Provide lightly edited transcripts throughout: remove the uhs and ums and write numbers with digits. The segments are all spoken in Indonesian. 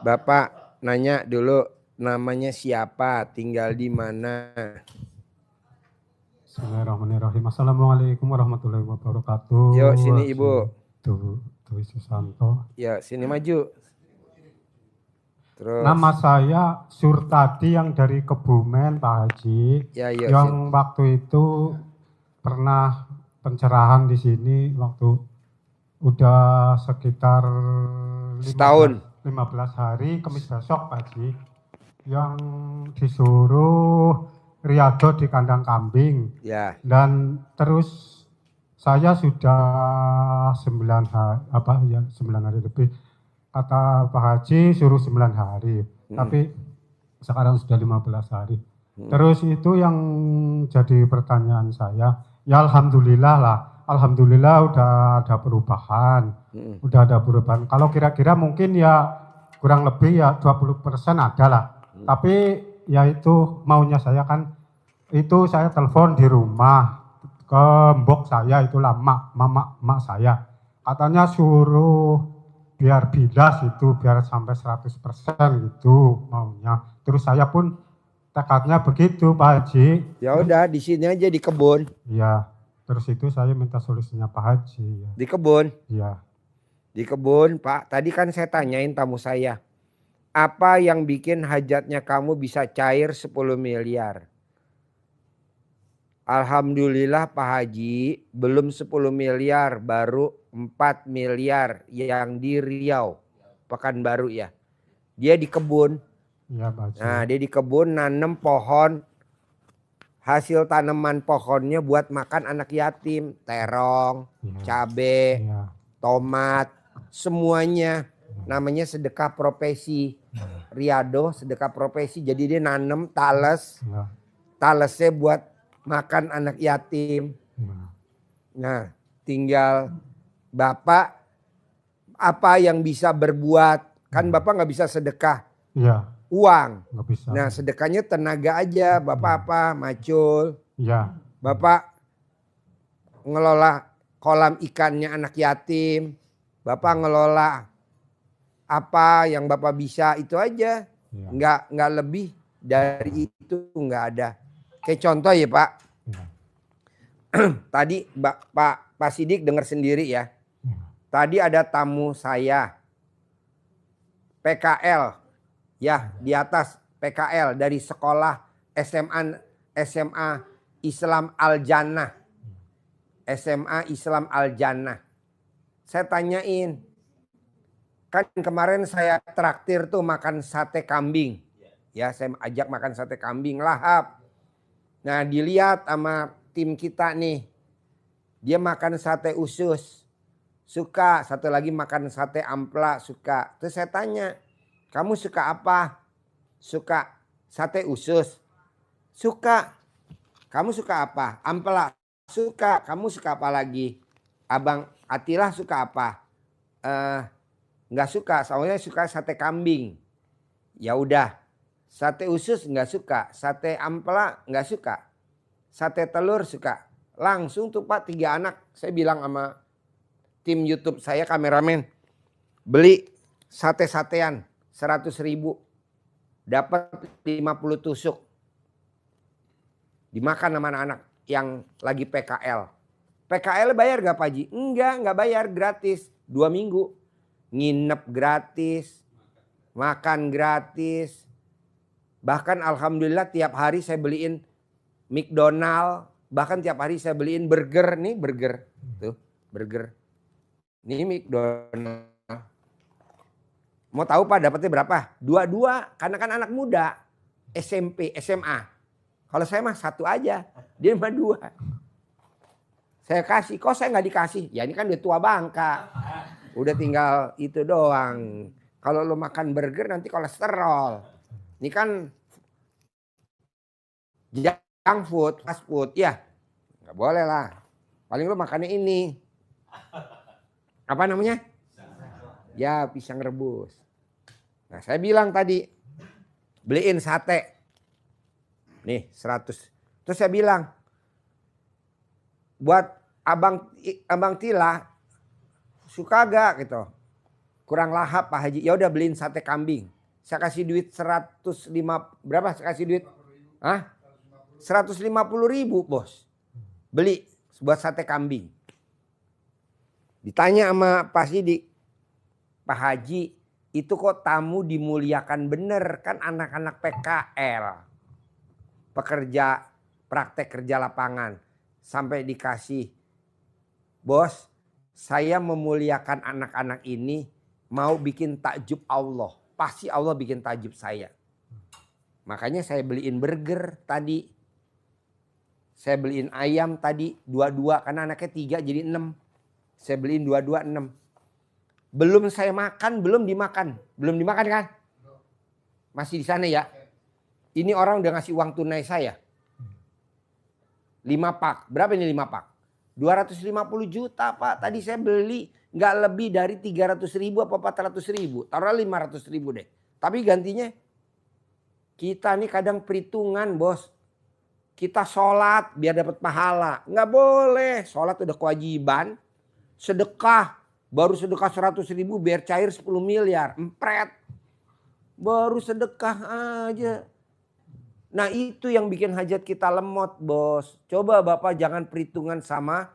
Bapak nanya dulu namanya siapa, tinggal di mana. Bismillahirrahmanirrahim. Assalamualaikum warahmatullahi wabarakatuh. Yuk sini Ibu. Dwi Susanto. Ya sini maju. Terus. Nama saya Surtadi yang dari Kebumen, Pak Haji. Ya, yuk, yang waktu itu pernah pencerahan di sini waktu udah sekitar setahun. 15 hari, Kamis besok, Pak Haji. Yang disuruh riado di kandang kambing. Ya. Dan terus saya sudah 9 hari lebih. Kata Pak Haji suruh 9 hari. Tapi sekarang sudah 15 hari. Terus itu yang jadi pertanyaan saya, ya alhamdulillah lah. Alhamdulillah udah ada perubahan. Udah ada perubahan. Kalau kira-kira mungkin ya kurang lebih ya 20% ada lah. Tapi ya itu maunya saya kan, itu saya telepon di rumah ke mbok saya, itulah mak saya. Katanya suruh biar bilas itu, biar sampai 100% gitu maunya. Terus saya pun tekadnya begitu, Pak Haji. Ya udah di sini aja di kebun. Iya. Terus itu saya minta solusinya Pak Haji. Ya. Di kebun. Iya. Di kebun, Pak. Tadi kan saya tanyain tamu saya. Apa yang bikin hajatnya kamu bisa cair 10 miliar? Alhamdulillah Pak Haji, belum 10 miliar, baru 4 miliar yang di Riau, Pekanbaru ya. Dia di kebun. Iya, Pak Haji. Nah, dia di kebun nanam pohon. Hasil tanaman pohonnya buat makan anak yatim, terong, cabe, tomat, semuanya. Namanya sedekah profesi. Riado sedekah profesi. Jadi dia nanam tales. Talesnya buat makan anak yatim. Nah, tinggal Bapak apa yang bisa berbuat. Kan Bapak nggak bisa sedekah. Iya. Uang. Nggak bisa. Nah, sedekahnya tenaga aja. Bapak apa? Macul. Iya. Bapak ngelola kolam ikannya anak yatim. Bapak ngelola apa yang Bapak bisa, itu aja. Nggak lebih dari itu, nggak ada. Kayak contoh ya Pak. Tadi Pak Sidik dengar sendiri ya. Tadi ada tamu saya. PKL. Ya, di atas PKL dari sekolah SMA Islam Al-Jannah. SMA Islam Al-Jannah. Saya tanyain. Kan kemarin saya traktir tuh makan sate kambing. Ya, saya ajak makan sate kambing lahap. Nah, dilihat sama tim kita nih. Dia makan sate usus. Suka. Satu lagi makan sate ampla. Suka. Terus saya tanya. Kamu suka apa? Suka sate usus. Suka. Kamu suka apa? Ampela. Suka. Kamu suka apa lagi? Abang Atilah suka apa? Nggak suka. Soalnya suka sate kambing. Ya udah. Sate usus nggak suka. Sate ampela nggak suka. Sate telur suka. Langsung tuh Pak 3 anak. Saya bilang sama tim YouTube saya, kameramen. Beli sate-satean. 100.000 dapat 50 tusuk, dimakan sama anak-anak yang lagi PKL. PKL bayar gak Pak Haji? Enggak bayar, gratis. 2 minggu nginep gratis, makan gratis. Bahkan alhamdulillah tiap hari saya beliin McDonald, bahkan tiap hari saya beliin burger. Nih burger, tuh burger. Ini McDonald. Mau tahu Pak dapatnya berapa? 2 karena kan anak muda. SMP, SMA. Kalau saya mah 1 aja. Dia mah 2. Saya kasih. Kok saya nggak dikasih? Ya ini kan udah tua bangka. Udah tinggal itu doang. Kalau lo makan burger nanti kolesterol. Ini kan junk food, fast food. Ya nggak boleh lah. Paling lo makannya ini. Apa namanya? Ya pisang rebus. Nah saya bilang tadi. Beliin sate. Nih 100. Terus saya bilang. Buat abang Tila. Suka gak gitu. kurang lahap Pak Haji. Ya udah beliin sate kambing. Saya kasih duit 105, berapa saya kasih duit? Hah? 150.000 bos. Beli buat sate kambing. Ditanya sama Pak Sidik, Pak Haji itu kok tamu dimuliakan bener, kan anak-anak PKL. Pekerja praktek kerja lapangan. Sampai dikasih, bos saya memuliakan anak-anak ini mau bikin takjub Allah. Pasti Allah bikin takjub saya. Makanya saya beliin burger tadi. Saya beliin ayam tadi 22 karena anaknya 3 jadi 6. Saya beliin 22 6. Belum saya makan, belum dimakan. Belum dimakan kan? Masih di sana ya. Ini orang udah ngasih uang tunai saya. 5 pak. Berapa ini 5 pak? 250 juta Pak. Tadi saya beli nggak lebih dari 300.000 apa 400.000. Taruh 500.000 deh. Tapi gantinya kita nih kadang perhitungan bos. Kita sholat biar dapat pahala. Nggak boleh. Sholat udah kewajiban. Sedekah. Baru sedekah 100.000 biar cair 10 miliar. Empret. Baru sedekah aja. Nah itu yang bikin hajat kita lemot bos. Coba Bapak jangan perhitungan sama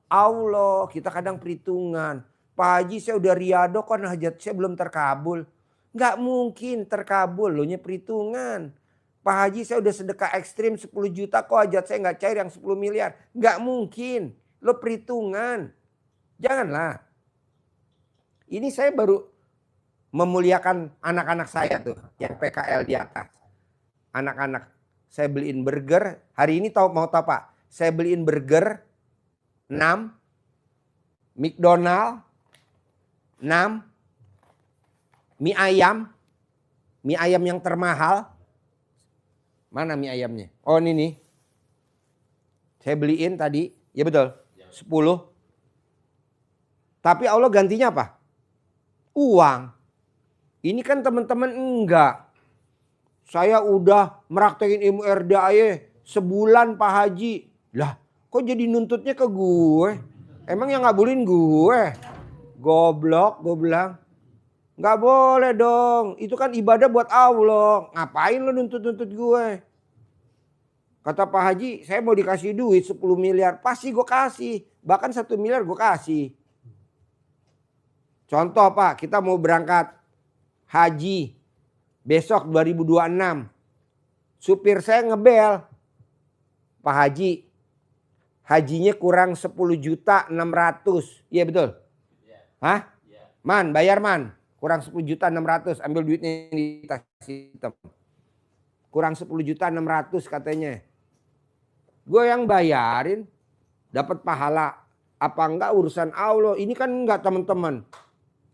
Allah. Kita kadang perhitungan. Pak Haji saya udah riado kan hajat saya belum terkabul. Nggak mungkin terkabul loh perhitungan. Pak Haji saya udah sedekah ekstrim 10 juta kok hajat saya nggak cair yang 10 miliar. Nggak mungkin. Lo perhitungan. Janganlah. Ini saya baru memuliakan anak-anak saya tuh. Yang PKL di atas. Anak-anak saya beliin burger. Hari ini mau tahu Pak? Saya beliin burger 6. McDonald 6. Mie ayam. Mie ayam yang termahal. Mana mie ayamnya? Oh ini nih. Saya beliin tadi. Ya betul. 10. Tapi Allah gantinya apa? Uang. Ini kan teman-teman enggak. Saya udah meraktekin ilmu RDAY sebulan Pak Haji. Lah kok jadi nuntutnya ke gue? Emang yang ngabulin gue? Goblok gue bilang. Gak boleh dong. Itu kan ibadah buat Allah. Ngapain lo nuntut-nuntut gue? Kata Pak Haji saya mau dikasih duit 10 miliar. Pasti gue kasih. Bahkan 1 miliar gue kasih. Contoh Pak kita mau berangkat haji. Besok 2026. Supir saya ngebel. Pak Haji. Hajinya kurang 10.600.000. Iya betul? Hah? Man bayar man. Kurang 10.600.000. Ambil duitnya di tas hitam. Kurang 10.600.000 katanya. Gue yang bayarin. Dapat pahala. Apa enggak urusan Allah. Ini kan enggak teman-teman.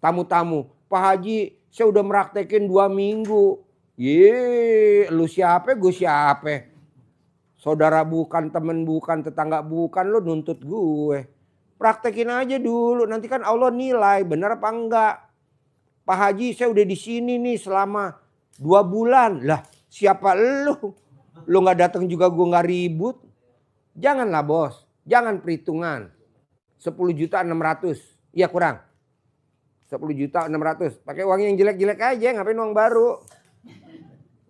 Tamu-tamu. Pak Haji. Saya udah meraktekin 2 minggu. Ye, lu siapa? Gue siapa? Saudara bukan, temen bukan, tetangga bukan. Lu nuntut gue. Praktekin aja dulu. Nanti kan Allah nilai. Bener apa enggak? Pak Haji saya udah di sini nih selama 2 bulan. Lah siapa lu? Lu gak datang juga gue gak ribut. Janganlah bos. Jangan perhitungan. 10.600.000. Iya kurang. 10.600.000. Pakai uang yang jelek-jelek aja. Ngapain uang baru?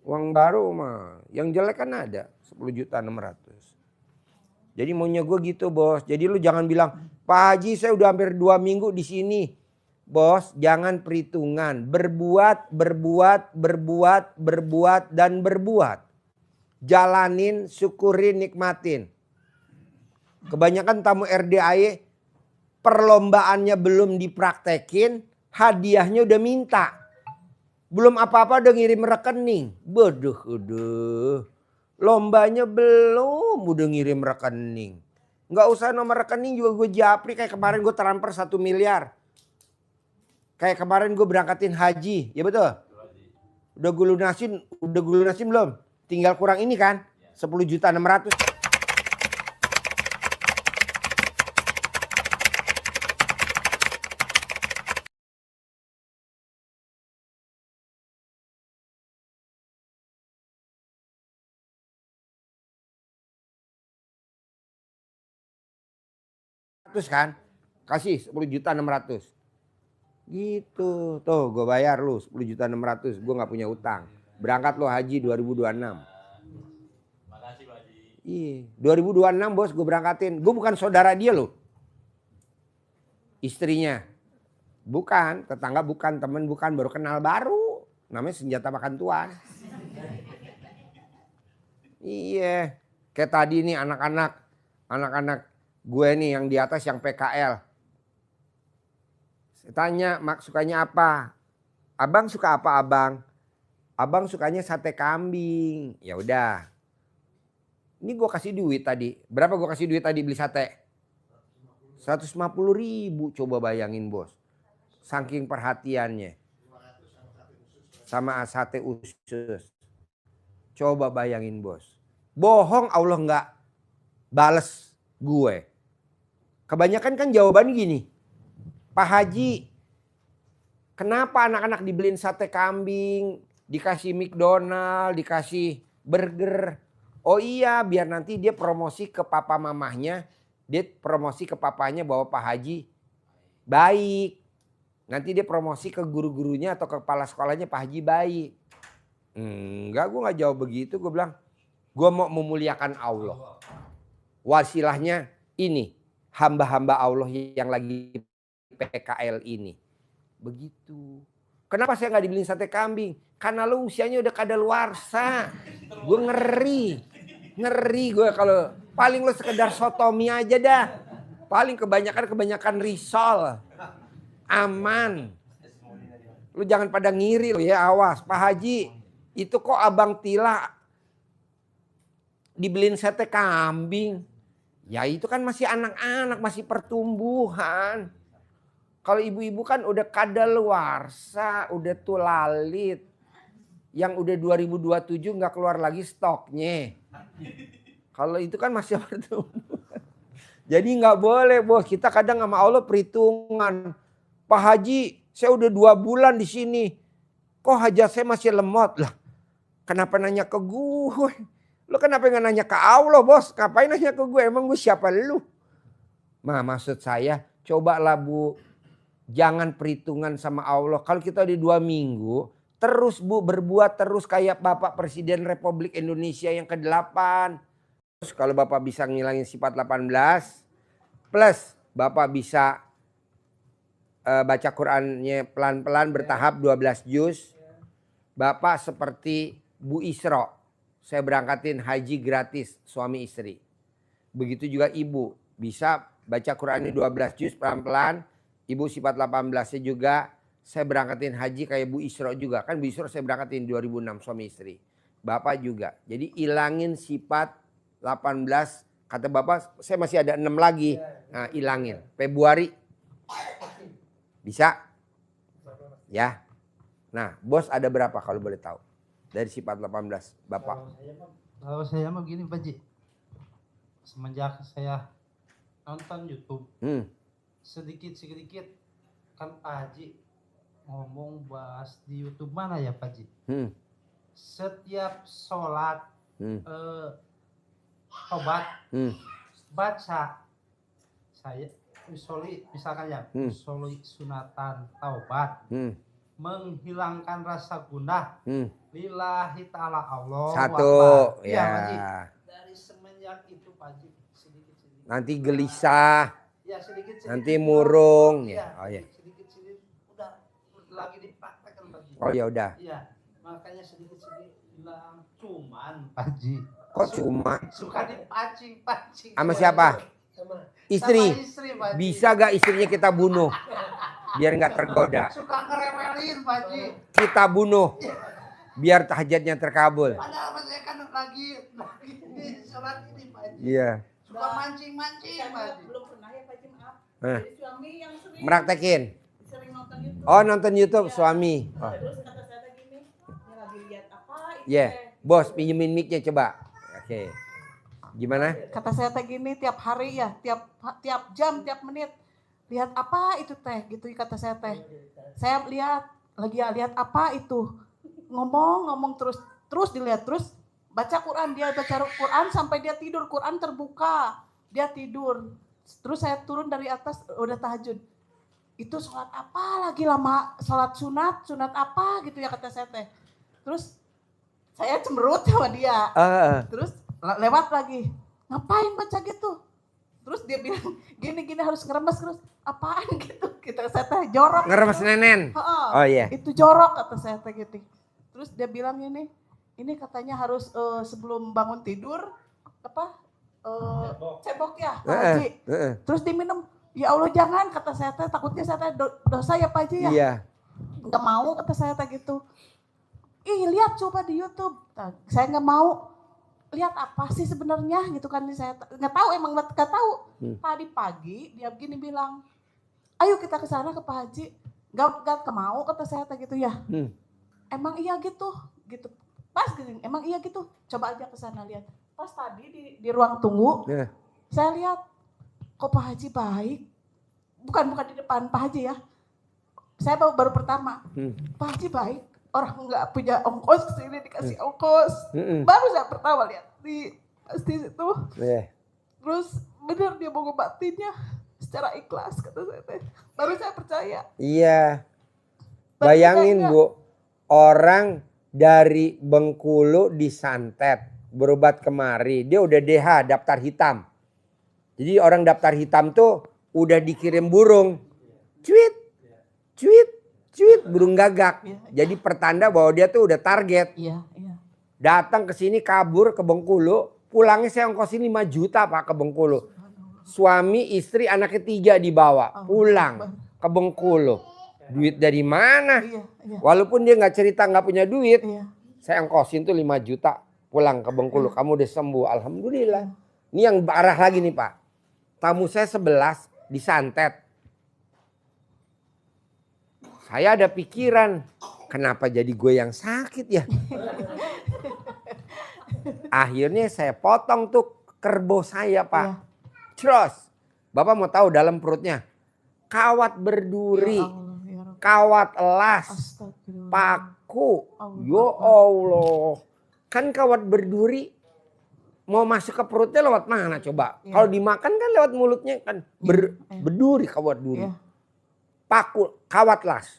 Uang baru mah. Yang jelek kan ada. 10.600.000. Jadi maunya gue gitu bos. Jadi lu jangan bilang. Pak Haji saya udah hampir 2 minggu di sini. Bos jangan perhitungan. Berbuat, dan berbuat. Jalanin, syukurin, nikmatin. Kebanyakan tamu RDAY. Perlombaannya belum dipraktekin. Hadiahnya udah minta. Belum apa-apa udah ngirim rekening. Bodoh. Lombanya belum udah ngirim rekening. Nggak usah nomor rekening juga gue japri. Kayak kemarin gue transfer 1 miliar. Kayak kemarin gue berangkatin haji. Ya betul? Udah gue lunasin belum? Tinggal kurang ini kan? 10.600.000. Kan? Kasih 10.600.000. Gitu. Tuh gue bayar lu 10.600.000. Gue gak punya utang. Berangkat lo haji 2026. Makasih Pak Haji. Iya. 2026 bos gue berangkatin. Gue bukan saudara dia loh. Istrinya. Bukan. Tetangga bukan. Temen bukan. Baru kenal baru. Namanya senjata makan tuan. Iya. Kayak tadi nih anak-anak gue nih yang di atas yang PKL. Saya tanya, Mak sukanya apa? Abang suka apa abang? Abang sukanya sate kambing. Ya udah. Ini gue kasih duit tadi. Berapa gue kasih duit tadi beli sate? 150.000. Coba bayangin bos. Saking perhatiannya. Sama sate usus. Coba bayangin bos. Bohong Allah nggak bales gue. Kebanyakan kan jawaban gini. Pak Haji, kenapa anak-anak dibeliin sate kambing, dikasih McDonald, dikasih burger? Oh iya, biar nanti dia promosi ke papa mamahnya, dia promosi ke papanya bahwa Pak Haji baik. Nanti dia promosi ke guru-gurunya atau ke kepala sekolahnya Pak Haji baik. Enggak, gue gak jawab begitu. Gue bilang, gue mau memuliakan Allah. Wasilahnya ini, hamba-hamba Allah yang lagi PKL ini. Begitu. Kenapa saya gak dibeliin sate kambing? Karena lu usianya udah kadaluarsa. Gue ngeri gue kalau paling lu sekedar sotomi aja dah. Paling kebanyakan risol. Aman. Lu jangan pada ngiri lu ya, awas. Pak Haji, itu kok Abang Tila dibeliin sate kambing? Ya itu kan masih anak-anak, masih pertumbuhan. Kalau ibu-ibu kan udah kadaluarsa, udah tulalit. Yang udah 2027 nggak keluar lagi stoknya. Kalau itu kan masih pertumbuhan. Jadi nggak boleh bos, kita kadang sama Allah perhitungan. Pak Haji, saya udah 2 bulan di sini. Kok hajat saya masih lemot lah? Kenapa nanya ke gue? Lo kenapa nggak nanya ke Allah bos? Ngapain nanya ke gue? Emang gue siapa lu? Maksud saya, cobalah bu, jangan perhitungan sama Allah. Kalau kita di 2 minggu, terus bu berbuat terus kayak Bapak Presiden Republik Indonesia yang ke-8. Terus kalau Bapak bisa ngilangin sifat 18, plus Bapak bisa baca Qurannya pelan-pelan bertahap 12 juz. Bapak seperti Bu Isro. Saya berangkatin haji gratis suami istri. Begitu juga ibu. Bisa baca Qurannya 12 juz pelan-pelan. Ibu sifat 18-nya juga. Saya berangkatin haji kayak Bu Isro juga. Kan Bu Isro saya berangkatin 2006 suami istri. Bapak juga. Jadi ilangin sifat 18. Kata Bapak saya masih ada 6 lagi. Nah ilangin. Februari. Bisa? Ya. Nah, bos ada berapa kalau boleh tahu? Dari sifat 18, Bapak. Kalau saya mah gini Pak Haji. Semenjak saya nonton YouTube, sedikit-sedikit kan Pak Haji ngomong bahas di YouTube mana ya Pak Haji? Setiap sholat, tobat, baca saya misalkan ya, sunatan taubat, menghilangkan rasa gunah, lillahi ta'ala Allah. Satu, ya. Dari semenjak itu Pak Haji, sedikit-sedikit. Nanti gelisah, Ya, sedikit-sedikit. nanti murung. Ya, Oh ya. sedikit-sedikit udah lagi dipraktekkan Pak Haji. Oh ya udah. Iya, makanya sedikit-sedikit hilang. Cuman Pak Haji, Kok cuma? suka dipancing-pancing. Sama siapa? Istri. Sama istri Pak Haji. Bisa gak istrinya kita bunuh? Biar gak tergoda. Suka ngeremelin Pak Haji. Kita bunuh. Biar tahajatnya terkabul. Padahal saya kan lagi di sholat ini Pak Haji. Iya. Suka mancing-mancing Pak Haji. Belum pernah ya Pak Haji, maaf. Hah. Jadi suami yang sering Meraktekin. nonton YouTube. Oh nonton YouTube suami. Oh. Terus kata saya gini, ini lagi lihat apa itu Iya. teh. Bos pinjemin mic-nya coba. Oke. Gimana? Kata saya teh gini tiap hari ya, tiap jam, tiap menit. Lihat apa itu teh gitu kata saya teh. Saya lihat apa itu. Ngomong terus dilihat terus baca Quran, dia baca Quran sampai dia tidur, Quran terbuka. Dia tidur. Terus saya turun dari atas udah tahajud. itu sholat apa lagi lama, sholat sunat apa gitu ya kata saya teh. Terus saya cemberut sama dia. Terus lewat lagi, ngapain baca gitu? Terus dia bilang gini harus ngeremes terus. Apaan gitu? Kita saya teh jorok. Ngeremes nenen. Oh iya. Itu jorok kata saya teh gitu. Terus dia bilang ini katanya harus sebelum bangun tidur cebok ya Pak Haji. Terus diminum. Ya Allah jangan kata saya teh, takutnya saya teh dosa ya Pak Haji ya. Iya. Nggak mau kata saya teh gitu. Ih lihat coba di YouTube. Nah, saya nggak mau. Lihat apa sih sebenarnya gitu kan, saya nggak tahu, emang nggak tahu. Tadi pagi dia begini bilang, ayo kita ke sana ke Pak Haji. Nggak mau kata saya teh gitu ya. Emang iya gitu. Pas gini, emang iya gitu. Coba aja ke sana lihat. Pas tadi di ruang tunggu, saya lihat kok Pak Haji baik. Bukan di depan Pak Haji ya. Saya baru pertama. Pak Haji baik. Orang nggak punya ongkos kesini dikasih ongkos. Baru saya pertama lihat di situ. Terus benar dia mau ngobatinnya secara ikhlas kata saya teh. Baru saya percaya. Iya. Bayangin Bu, orang dari Bengkulu disantet, berobat kemari, dia udah DH, daftar hitam. Jadi orang daftar hitam tuh udah dikirim burung. Cuit, burung gagak. Jadi pertanda bahwa dia tuh udah target. Iya. Datang ke sini kabur ke Bengkulu, pulangnya saya ongkosin 5 juta Pak ke Bengkulu. Suami, istri, anak ketiga dibawa pulang ke Bengkulu. Duit dari mana? Iya. Walaupun dia nggak cerita nggak punya duit, Iya. saya ongkosin tuh 5 juta pulang ke Bengkulu. Kamu udah sembuh, alhamdulillah. Ini yang parah lagi nih Pak. Tamu saya 11 disantet. Saya ada pikiran, kenapa jadi gue yang sakit ya? Akhirnya saya potong tuh kerbau saya Pak. Terus, Bapak mau tahu dalam perutnya? Kawat berduri, kawat elas, paku. Ya Allah. Kan kawat berduri mau masuk ke perutnya lewat mana coba? Kalau dimakan kan lewat mulutnya kan. Berduri kawat duri. Paku, kawat las.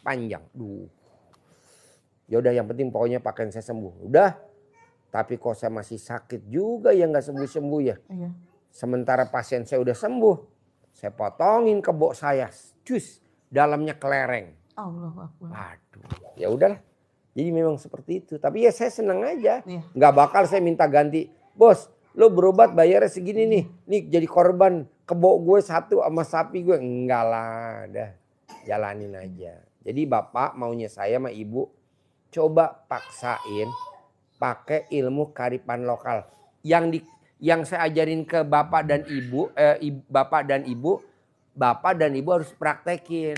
Panjang. Ya udah yang penting pokoknya pakaian saya sembuh. Udah. Tapi kok saya masih sakit juga ya nggak sembuh-sembuh ya. Sementara pasien saya udah sembuh. Saya potongin kebo saya. Cus, dalamnya kelereng. Aduh, ya udahlah. Jadi memang seperti itu. Tapi ya saya senang aja. Nggak bakal saya minta ganti. Bos, lo berobat bayarnya segini nih. Nih jadi korban kebo gue satu sama sapi gue. Enggak lah, dah jalanin aja. Jadi bapak maunya saya sama ibu coba paksain pakai ilmu kearifan lokal. Yang saya ajarin ke bapak dan ibu, bapak dan ibu harus praktekin.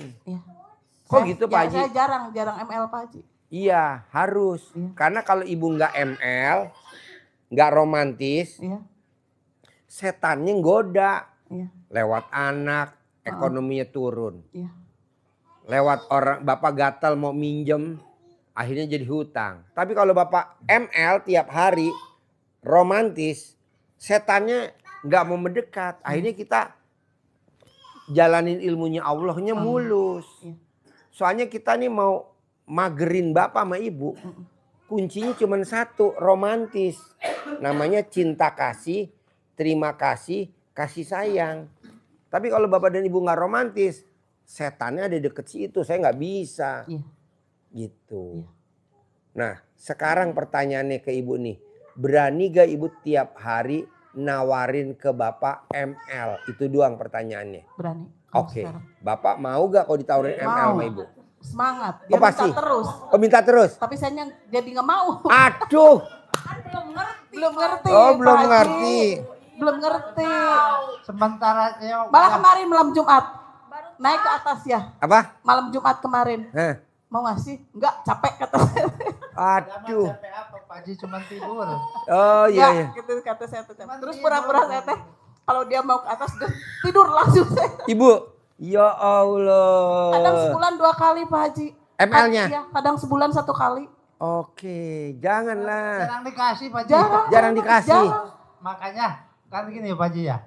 Kok gitu Pak Haji? Saya jarang ML Pak Haji. Iya harus. Karena kalau ibu nggak ML, nggak romantis, setannya goda. Lewat anak, ekonominya turun. Lewat orang, bapak gatal mau minjem, akhirnya jadi hutang. Tapi kalau bapak ML tiap hari, romantis, setannya nggak mau mendekat. Akhirnya kita jalanin ilmunya Allahnya mulus. Soalnya kita nih mau magerin bapak sama ibu. Kuncinya cuma satu, romantis. Namanya cinta kasih, terima kasih, kasih sayang. Tapi kalau bapak dan ibu nggak romantis, setannya ada deket situ, saya nggak bisa. Gitu. Nah sekarang pertanyaannya ke ibu nih. Berani gak ibu tiap hari nawarin ke bapak ML? Itu doang pertanyaannya. Berani. Oke. Bapak mau gak kalau ditawarin ML sama ibu? Semangat. Dia pasti minta terus. Oh minta terus? Tapi saya jadi nggak mau. Aduh. Belum ngerti. Oh belum Pak Haji. ngerti. Belum ngerti. Sementara Malah kemarin malam Jumat. Naik ke atas ya. Apa? Malam Jumat kemarin. Mau ngasih? Enggak, capek kata saya. Aduh. capek apa Pak Haji cuma tidur. Oh iya. Gitu kata saya tuh. Terus pura-pura saya teh kalau dia mau ke atas tidur langsung saya. Ibu, ya Allah. Kadang sebulan 2 kali Pak Haji. ML-nya? Iya, kadang sebulan 1 kali. Oke, janganlah. Jarang dikasih Pak Haji. Jarang dikasih. Jarang. Makanya kan gini ya Pak Haji ya.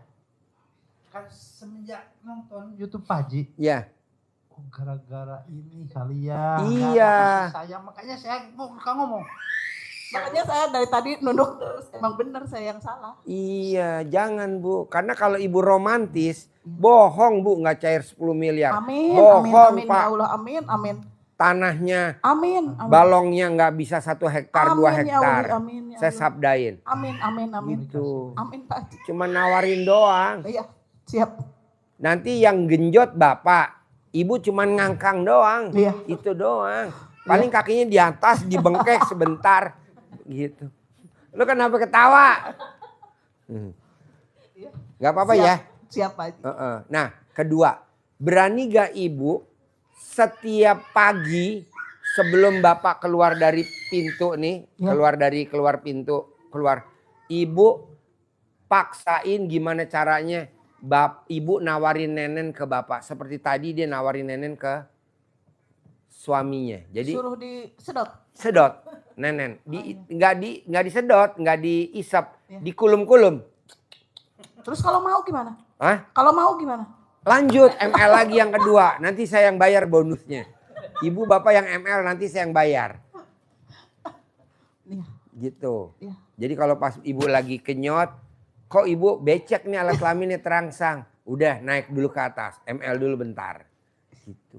Kan semenjak nonton YouTube Pak Haji, Ya. oh gara-gara ini kali ya. Iya. Saya makanya saya mau ngomong. Makanya saya dari tadi nunduk terus. Emang bener saya yang salah. Iya, jangan Bu. Karena kalau Ibu romantis, bohong Bu, nggak cair 10 miliar. Amin, Bohong amin, Pak. ya Allah, amin, amin. Tanahnya, Amin, amin. balongnya nggak bisa 1 hektar, 2 Amin, ya hektar. Allah, amin, ya Saya Allah. sabdain. Amin, amin, amin. Gitu. Amin Pak Haji. Cuma nawarin doang. Iya, siap. Nanti yang genjot Bapak, Ibu cuman ngangkang doang. Iya. Itu doang. Paling kakinya di atas, dibengkek sebentar. Gitu. Lu kenapa ketawa? Gak apa-apa Siap. ya. Siap Pak Haji. Nah, kedua, berani gak Ibu setiap pagi sebelum Bapak keluar dari pintu nih, Ya. keluar pintu, Ibu paksain gimana caranya Ibu nawarin Nenen ke Bapak. Seperti tadi dia nawarin Nenen ke suaminya. Jadi Suruh disedot. sedot Nenen, nggak disedot, nggak diisap, Ya. dikulum-kulum. Terus kalau mau gimana? Hah? Kalau mau gimana? Lanjut ML lagi yang kedua. Nanti saya yang bayar bonusnya. Ibu bapak yang ML, nanti saya yang bayar. Iya. Gitu. Iya. Jadi kalau pas ibu lagi kenyot, kok ibu becek nih alat kelaminnya terangsang. Udah naik dulu ke atas, ML dulu bentar. Gitu.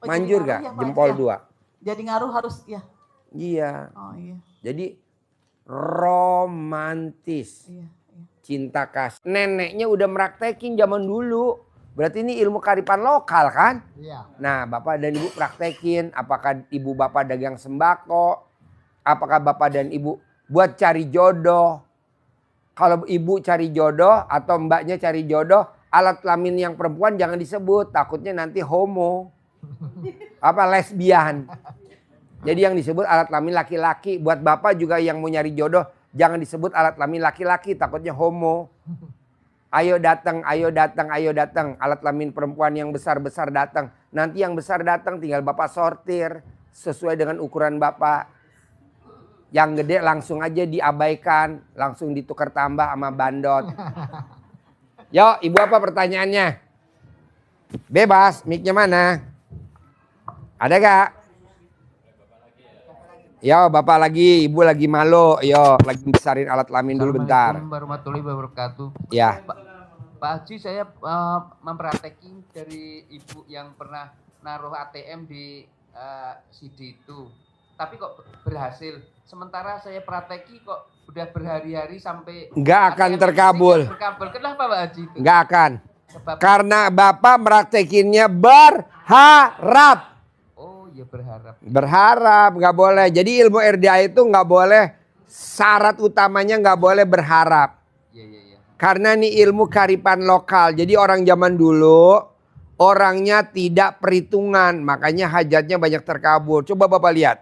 Oh, Manjur jadi gak? ngaruh ya, Pak? Jempol Ya. 2. Jadi ngaruh harus ya. Iya. Oh iya. Jadi romantis. Iya, iya. Cinta kasih. Neneknya udah meraktekin zaman dulu. Berarti ini ilmu kearifan lokal kan? Iya. Nah, Bapak dan Ibu praktekin. Apakah Ibu Bapak dagang sembako? Apakah Bapak dan Ibu buat cari jodoh? Kalau Ibu cari jodoh atau Mbaknya cari jodoh, alat kelamin yang perempuan jangan disebut. Takutnya nanti homo. Apa lesbian. Jadi yang disebut alat kelamin laki-laki. Buat Bapak juga yang mau nyari jodoh, jangan disebut alat kelamin laki-laki. Takutnya homo. Ayo datang, ayo datang, ayo datang. Alat kelamin perempuan yang besar-besar datang. Nanti yang besar datang tinggal Bapak sortir sesuai dengan ukuran Bapak. Yang gede langsung aja diabaikan, langsung ditukar tambah sama bandot. Yo, Ibu apa pertanyaannya? Bebas, mic-nya mana? Ada gak? Yo, Bapak lagi, Ibu lagi malu. Yo, lagi besarin alat kelamin dulu bentar. Assalamualaikum warahmatullahi wabarakatuh. Ya. Pak Haji, saya mempraktekin dari ibu yang pernah naruh ATM di CD itu. Tapi kok berhasil. Sementara saya prakteki kok udah berhari-hari sampai Nggak akan ATM terkabul. nggak terkabul. Kenapa Pak Haji itu? Nggak akan. Sebab Karena Bapak meraktekinnya berharap. oh ya berharap. Berharap, nggak boleh. Jadi ilmu RDA itu nggak boleh. Syarat utamanya nggak boleh berharap. Iya iya iya. Karena ini ilmu kearifan lokal. Jadi orang zaman dulu orangnya tidak perhitungan. Makanya hajatnya banyak terkabul. Coba Bapak lihat.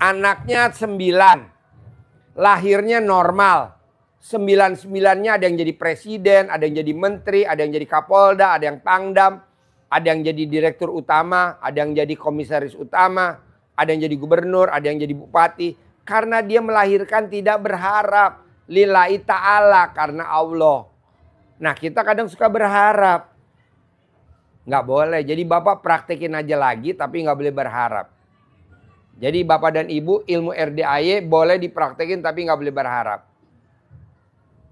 Anaknya 9. Lahirnya normal. 9-9-nya ada yang jadi presiden, ada yang jadi menteri, ada yang jadi kapolda, ada yang pangdam, ada yang jadi direktur utama, ada yang jadi komisaris utama, ada yang jadi gubernur, ada yang jadi bupati. Karena dia melahirkan tidak berharap. Lillahi ta'ala, karena Allah. Nah kita kadang suka berharap. Nggak boleh. Jadi Bapak praktekin aja lagi tapi nggak boleh berharap. Jadi Bapak dan Ibu ilmu RDAY boleh dipraktekin tapi nggak boleh berharap.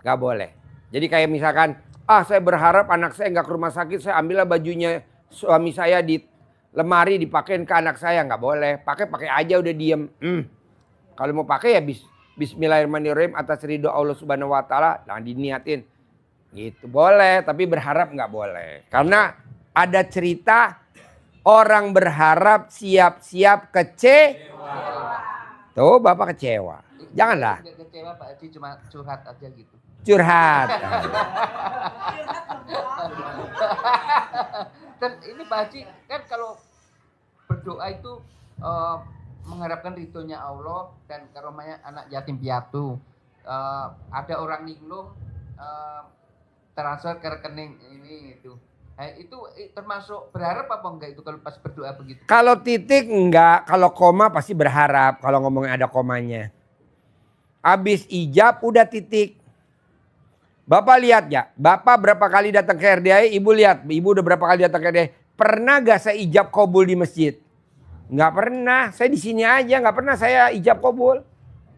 Nggak boleh. Jadi kayak misalkan, saya berharap anak saya nggak ke rumah sakit, saya ambillah bajunya suami saya di lemari dipakein ke anak saya. Nggak boleh. Pakai aja udah diem. Kalau mau pakai ya Bismillahirrahmanirrahim atas ridho Allah Subhanahu Wa Taala. Nah diniatin. Gitu boleh tapi berharap nggak boleh. Karena ada cerita orang berharap siap-siap kecewa. Tuh Bapak kecewa. Janganlah. Nggak kecewa Pak Haji, cuma curhat aja gitu. Curhat. Dan ini Pak Haji kan kalau berdoa itu mengharapkan ridhonya Allah dan karomanya anak yatim piatu. Ada orang linglung transfer ke rekening ini itu. Nah, itu termasuk berharap apa enggak itu kalau pas berdoa begitu? Kalau titik enggak, kalau koma pasti berharap kalau ngomongnya ada komanya. Habis ijab udah titik. Bapak lihat ya, Bapak berapa kali datang ke RDI, Ibu lihat, Ibu udah berapa kali datang ke RDI. Pernah gak saya ijab kabul di masjid? Nggak pernah, saya di sini aja, nggak pernah saya ijab kabul.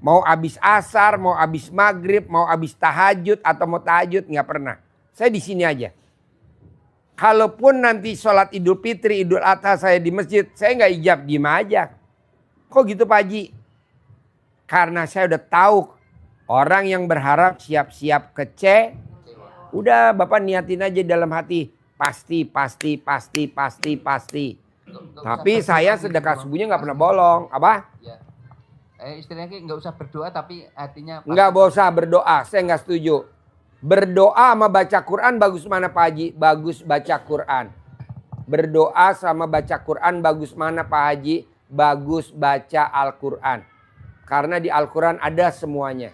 Mau abis asar, mau abis maghrib, mau abis tahajud atau mau tahajud, nggak pernah. Saya di sini aja. Kalaupun nanti sholat Idul Fitri, Idul Adha saya di masjid, saya nggak ijab, diem aja. Kok gitu Pak Haji? Karena saya udah tahu orang yang berharap siap-siap udah Bapak niatin aja dalam hati. Pasti. Tapi saya sedekah subuhnya nggak pernah bolong. Apa? Ya. Istilahnya nggak usah berdoa tapi hatinya. Nggak usah berdoa, saya nggak setuju. Berdoa sama baca Quran bagus mana Pak Haji? Bagus baca Quran. Berdoa sama baca Quran bagus mana Pak Haji? Bagus baca Al-Quran. Karena di Al-Quran ada semuanya.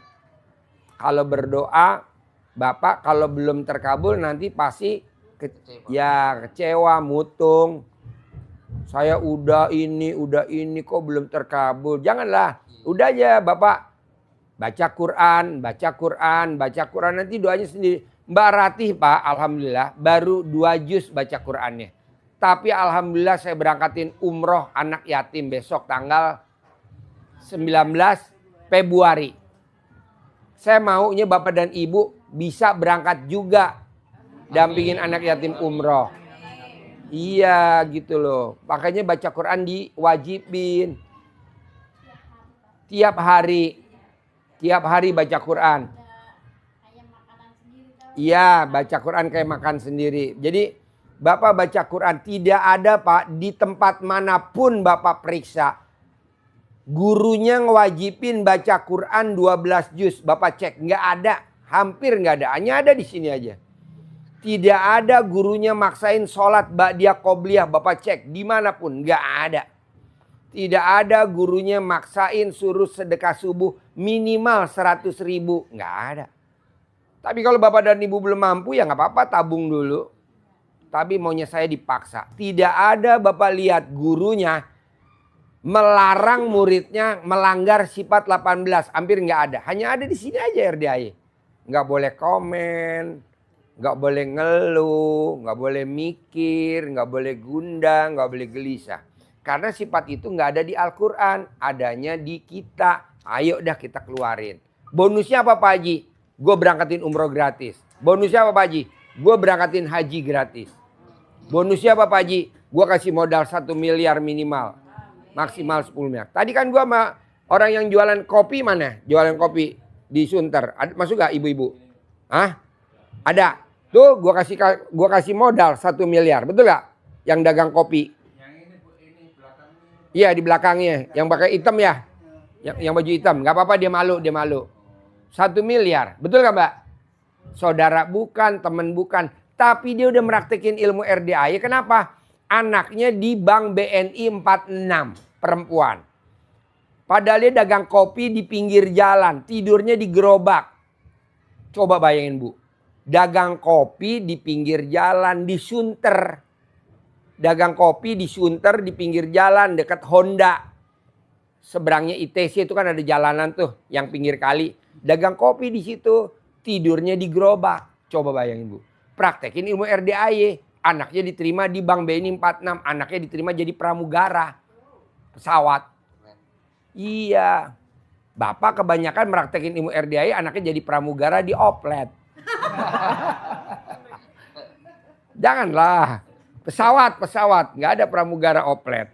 Kalau berdoa, Bapak kalau belum terkabul nanti pasti kecewa, mutung. Saya udah ini kok belum terkabul. Janganlah, udah aja Bapak baca Quran nanti doanya sendiri. Mbak Ratih Pak, alhamdulillah baru 2 juz baca Qurannya. Tapi alhamdulillah saya berangkatin umroh anak yatim besok tanggal 19 Februari. Saya maunya Bapak dan Ibu bisa berangkat juga dampingin anak yatim umroh. Iya gitu loh. Makanya baca Quran diwajibin. Tiap hari baca Quran. Iya, baca Quran kayak makan sendiri. Jadi Bapak baca Quran tidak ada Pak di tempat manapun Bapak periksa. Gurunya ngewajibin baca Quran 12 juz. Bapak cek nggak ada, hampir nggak ada. Hanya ada di sini aja. Tidak ada gurunya maksain sholat ba'diyah qobliyah. Bapak cek dimanapun nggak ada. Tidak ada gurunya maksain suruh sedekah subuh minimal 100.000. Nggak ada. Tapi kalau Bapak dan Ibu belum mampu ya nggak apa-apa, tabung dulu. Tapi maunya saya dipaksa. Tidak ada Bapak lihat gurunya melarang muridnya melanggar sifat 18. Hampir nggak ada. Hanya ada di sini aja RDI. Nggak boleh komen, nggak boleh ngeluh, nggak boleh mikir, nggak boleh gundah, nggak boleh gelisah. Karena sifat itu nggak ada di Al-Quran, adanya di kita. Ayo dah kita keluarin. Bonusnya apa Pak Haji? Gue berangkatin umroh gratis. Bonusnya apa Pak Haji? Gue berangkatin haji gratis. Bonusnya apa Pak Haji? Gue kasih modal 1 miliar minimal. Maksimal 10 miliar. Tadi kan gue sama orang yang jualan kopi mana? Jualan kopi di Sunter. Masuk gak ibu-ibu? Hah? Ada. Tuh gue kasih modal 1 miliar. Betul gak? Yang dagang kopi. Iya di belakangnya. Yang pakai hitam ya. Yang baju hitam. Gak apa-apa dia malu. 1 miliar. Betul gak Mbak? Saudara bukan, teman bukan. Tapi dia udah meraktekin ilmu RDI. Kenapa? Anaknya di Bank BNI 46. Perempuan. Padahal dia dagang kopi di pinggir jalan. Tidurnya di gerobak. Coba bayangin Bu. Dagang kopi di pinggir jalan di Sunter. Dagang kopi di Sunter di pinggir jalan dekat Honda. Seberangnya ITC itu kan ada jalanan tuh yang pinggir kali. Dagang kopi di situ. Tidurnya di gerobak. Coba bayangin Bu. Praktekin ilmu RDAY. Anaknya diterima di Bank BNI 46. Anaknya diterima jadi pramugara. Pesawat. Iya. Bapak kebanyakan meraktekin ilmu RDAY. Anaknya jadi pramugara di Oplet. Janganlah. Pesawat. Nggak ada pramugara Oplet.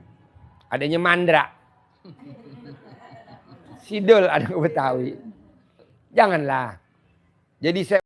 Adanya Mandra. Sidul ada ke Betawi. Janganlah. Jadi saya